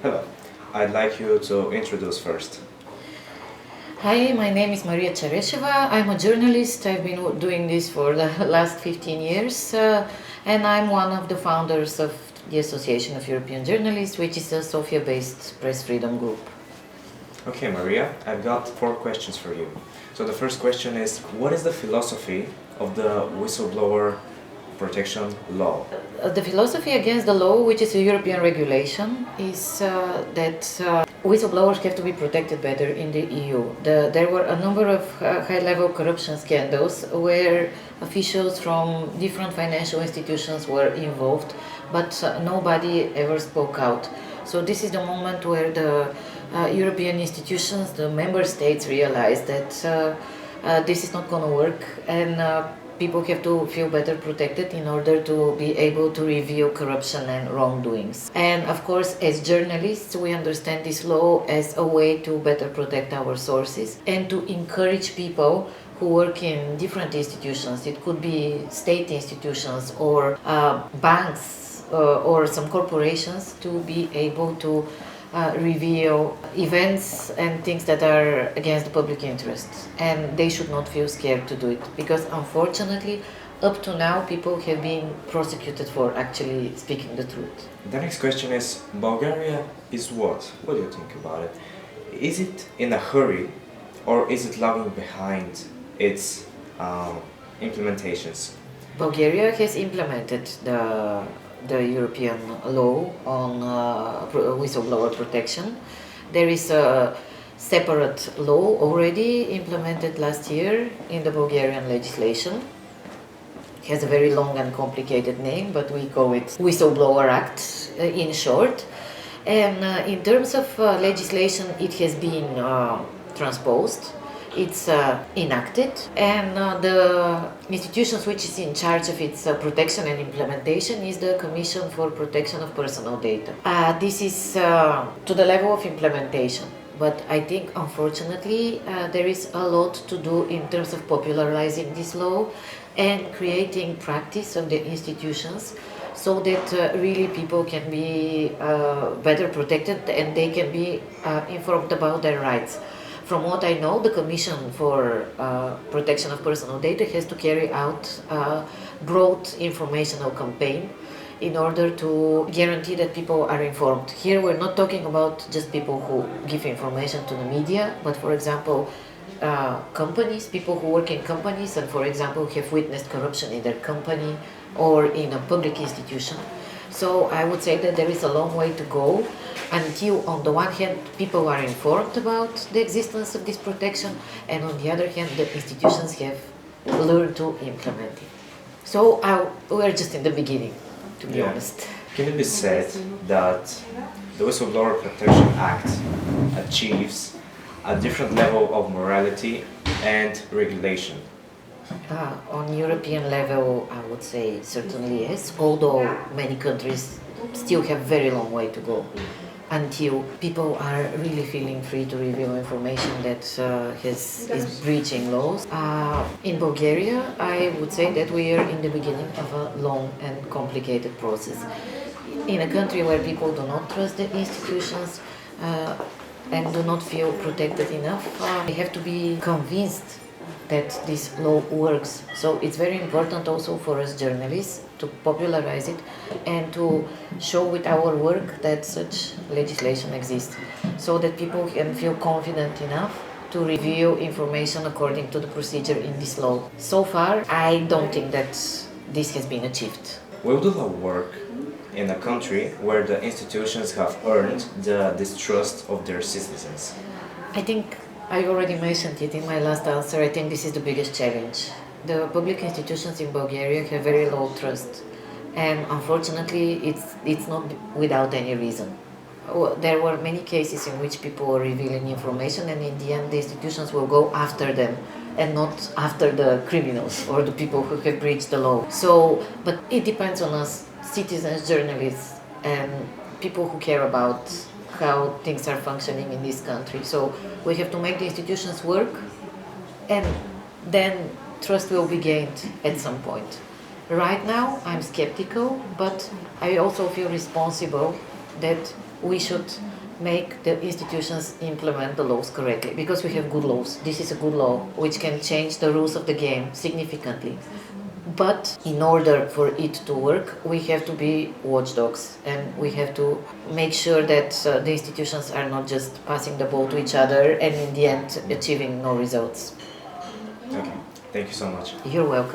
Hello, I'd like you to introduce first. Hi, my name is Cheresheva. I'm a journalist. I've been doing this for the last 15 years, and I'm one of the founders of the Association of European Journalists, which is a Sofia-based press freedom group. Okay, Maria, I've got 4 questions for you. So the first question is, what is the philosophy of the whistleblower protection law? The philosophy against the law, which is a European regulation, is that whistleblowers have to be protected better in the EU. There were a number of high-level corruption scandals where officials from different financial institutions were involved, but nobody ever spoke out. So this is the moment where the European institutions, the member states, realized that this is not going to work, and people have to feel better protected in order to be able to reveal corruption and wrongdoings. And of course, as journalists, we understand this law as a way to better protect our sources and to encourage people who work in different institutions. It could be state institutions or banks or some corporations, to be able to reveal events and things that are against the public interest, and they should not feel scared to do it, because unfortunately up to now people have been prosecuted for actually speaking the truth. The next question is, Bulgaria is what? What do you think about it? Is it in a hurry or is it lagging behind its implementations? Bulgaria has implemented the European law on whistleblower protection. There is a separate law already implemented last year in the Bulgarian legislation. It has a very long and complicated name, but we call it Whistleblower Act in short. And in terms of legislation, it has been transposed. It's enacted, and the institutions which is in charge of its protection and implementation is the Commission for Protection of Personal Data. This is to the level of implementation, but I think unfortunately there is a lot to do in terms of popularizing this law and creating practice of the institutions, so that really people can be better protected and they can be informed about their rights. From what I know, the Commission for Protection of Personal Data has to carry out a broad informational campaign in order to guarantee that people are informed. Here we're not talking about just people who give information to the media, but for example, companies, people who work in companies and for example have witnessed corruption in their company or in a public institution. So I would say that there is a long way to go until, on the one hand, people are informed about the existence of this protection, and on the other hand, the institutions have learned to implement it. So we're just in the beginning, to be honest. Can it be said that the Whistleblower Protection Act achieves a different level of morality and regulation? On European level, I would say certainly yes, although many countries still have very long way to go until people are really feeling free to reveal information that is breaching laws. In Bulgaria, I would say that we are in the beginning of a long and complicated process. In a country where people do not trust the institutions and do not feel protected enough, they have to be convinced that this law works. So it's very important also for us journalists to popularize it and to show with our work that such legislation exists, so that people can feel confident enough to reveal information according to the procedure in this law. So far, I don't think that this has been achieved. Will the law work in a country where the institutions have earned the distrust of their citizens? I think I already mentioned it in my last answer. I think this is the biggest challenge. The public institutions in Bulgaria have very low trust, and unfortunately it's not without any reason. There were many cases in which people were revealing information, and in the end the institutions will go after them and not after the criminals or the people who have breached the law. So, but it depends on us, citizens, journalists, and people who care about how things are functioning in this country. So we have to make the institutions work, and then trust will be gained at some point. Right now I'm skeptical, but I also feel responsible that we should make the institutions implement the laws correctly, because we have good laws. This is a good law which can change the rules of the game significantly. But in order for it to work, we have to be watchdogs, and we have to make sure that the institutions are not just passing the ball to each other and in the end achieving no results. Okay, thank you so much. You're welcome.